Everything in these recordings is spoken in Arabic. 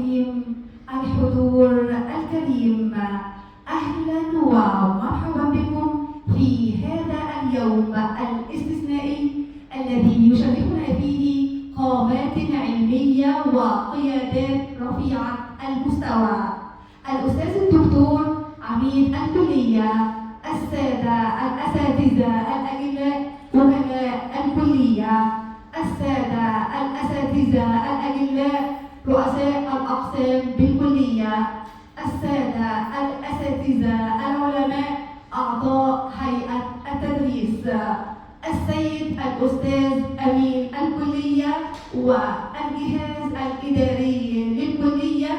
الرحيم. الحضور الكريم، أهلا ومرحبا بكم في هذا اليوم الاستثنائي الذي يشرفنا فيه قامات علمية وقيادات رفيعة المستوى. الأستاذ الدكتور عميد الكلية، السادة الأساتذة الأجلاء وكلاء الكلية، السادة الأساتذة الأجلاء رؤساء الأقسام بالكلية، السادة الأساتذة العلماء أعضاء هيئة التدريس، السيد الأستاذ أمين الكلية والجهاز الإداري للكلية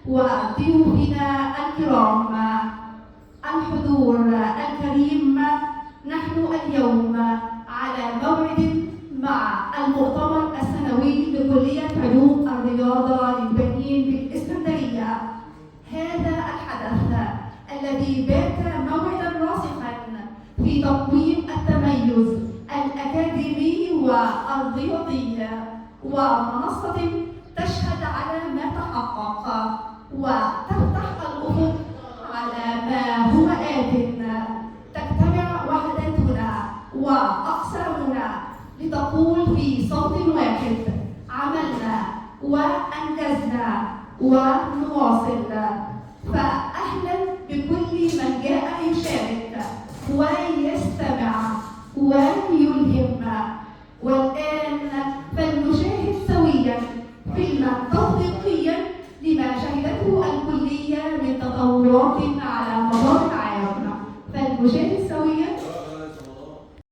وضيوفنا الكرام. الحضور الكريم، نحن اليوم على موعد مع المؤتمر السنوي لكلية علوم الرياضة للبنين بالإسكندرية. هذا الحدث الذي بات موعدا راسخا في تقويم التميز الأكاديمي والرياضي، ومنصة تشهد على ما تحقق وتفتح الأفق على ما هو آت. تجتمع وحداتنا وأقسامنا لتقول في صوت واحد: عملنا وأنجزنا ونواصل. فأهلا بكل من جاء يشارك ويستمع ويلهم. والآن